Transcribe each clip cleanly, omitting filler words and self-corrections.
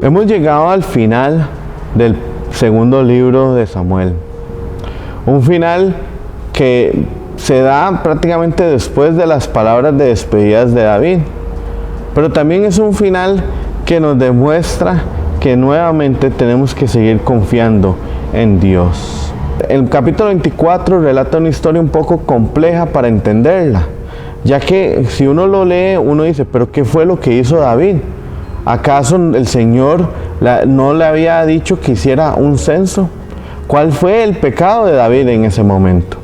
Hemos llegado al final del segundo libro de Samuel. Un final que se da prácticamente después de las palabras de despedidas de David. Pero también es un final que nos demuestra que nuevamente tenemos que seguir confiando en Dios. El capítulo 24 relata una historia un poco compleja para entenderla, ya que si uno lo lee, uno dice, pero ¿qué fue lo que hizo David? ¿Acaso el Señor no le había dicho que hiciera un censo? ¿Cuál fue el pecado de David en ese momento?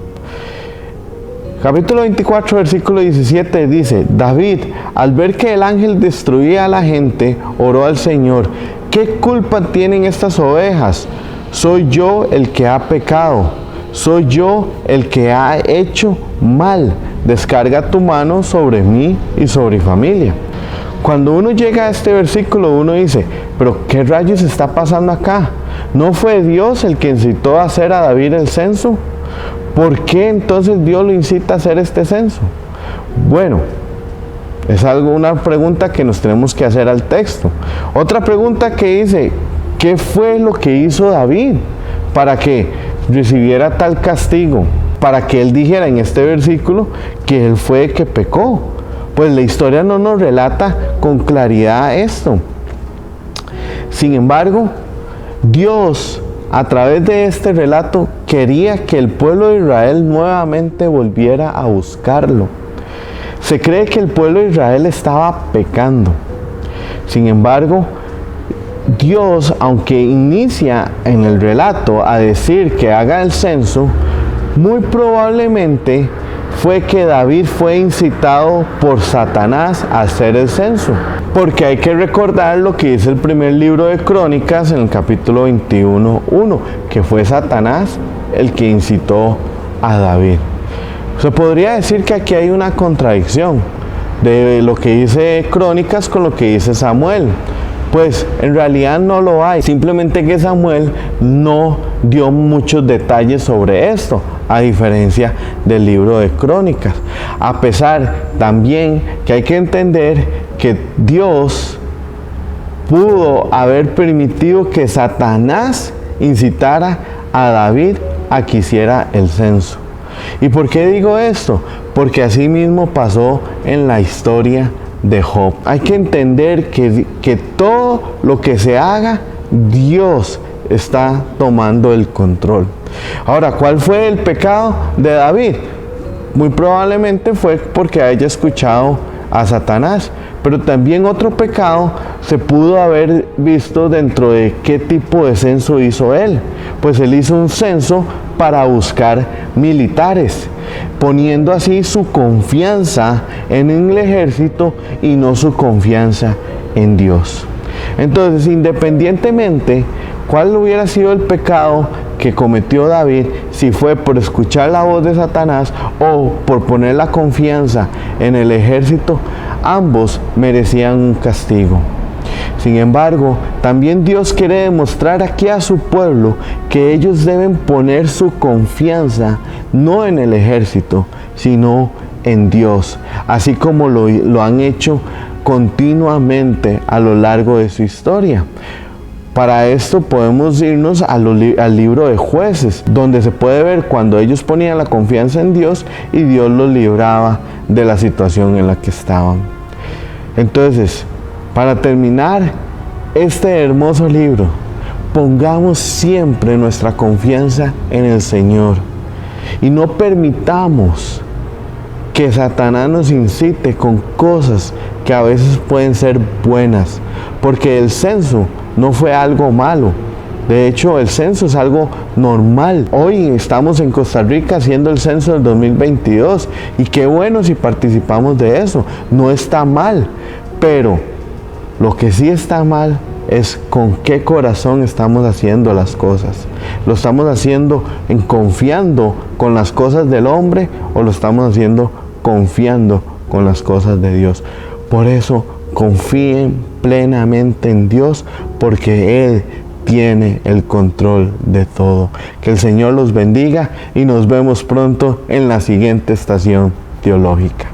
Capítulo 24, versículo 17 dice, David, al ver que el ángel destruía a la gente, oró al Señor, ¿qué culpa tienen estas ovejas? Soy yo el que ha pecado, soy yo el que ha hecho mal. Descarga tu mano sobre mí y sobre mi familia. Cuando uno llega a este versículo, uno dice, pero ¿qué rayos está pasando acá? ¿No fue Dios el que incitó a hacer a David el censo? ¿Por qué entonces Dios lo incita a hacer este censo? Bueno, es una pregunta que nos tenemos que hacer al texto. Otra pregunta que dice, ¿qué fue lo que hizo David para que recibiera tal castigo? Para que él dijera en este versículo que él fue el que pecó. Pues la historia no nos relata con claridad esto. Sin embargo, Dios, a través de este relato, quería que el pueblo de Israel nuevamente volviera a buscarlo. Se cree que el pueblo de Israel estaba pecando. Sin embargo, Dios, aunque inicia en el relato a decir que haga el censo, muy probablemente fue que David fue incitado por Satanás a hacer el censo. Porque hay que recordar lo que dice el primer libro de Crónicas en el capítulo 21:1, que fue Satanás el que incitó a David. Se podría decir que aquí hay una contradicción de lo que dice Crónicas con lo que dice Samuel. Pues en realidad no lo hay, simplemente que Samuel no dio muchos detalles sobre esto, a diferencia del libro de Crónicas. A pesar también que hay que entender que Dios pudo haber permitido que Satanás incitara a David a que hiciera el censo. ¿Y por qué digo esto? Porque así mismo pasó en la historia de Job. Hay que entender que todo lo que se haga, Dios está tomando el control. Ahora, ¿cuál fue el pecado de David? Muy probablemente fue porque haya escuchado a Satanás, pero también otro pecado se pudo haber visto dentro de qué tipo de censo hizo él. Pues él hizo un censo para buscar militares, poniendo así su confianza en el ejército y no su confianza en Dios. Entonces, independientemente cuál hubiera sido el pecado que cometió David, si fue por escuchar la voz de Satanás o por poner la confianza en el ejército, ambos merecían un castigo. Sin embargo, también Dios quiere demostrar aquí a su pueblo que ellos deben poner su confianza no en el ejército, sino en Dios, así como lo han hecho continuamente a lo largo de su historia. Para esto podemos irnos al libro de Jueces, donde se puede ver cuando ellos ponían la confianza en Dios y Dios los libraba de la situación en la que estaban. Entonces, para terminar este hermoso libro, pongamos siempre nuestra confianza en el Señor y no permitamos que Satanás nos incite con cosas que a veces pueden ser buenas, porque el censo no fue algo malo. De hecho, el censo es algo normal. Hoy estamos en Costa Rica haciendo el censo del 2022 y qué bueno si participamos de eso. No está mal, pero lo que sí está mal es con qué corazón estamos haciendo las cosas. ¿Lo estamos haciendo confiando con las cosas del hombre o lo estamos haciendo confiando con las cosas de Dios? Por eso, confíen plenamente en Dios, porque Él tiene el control de todo. Que el Señor los bendiga y nos vemos pronto en la siguiente estación teológica.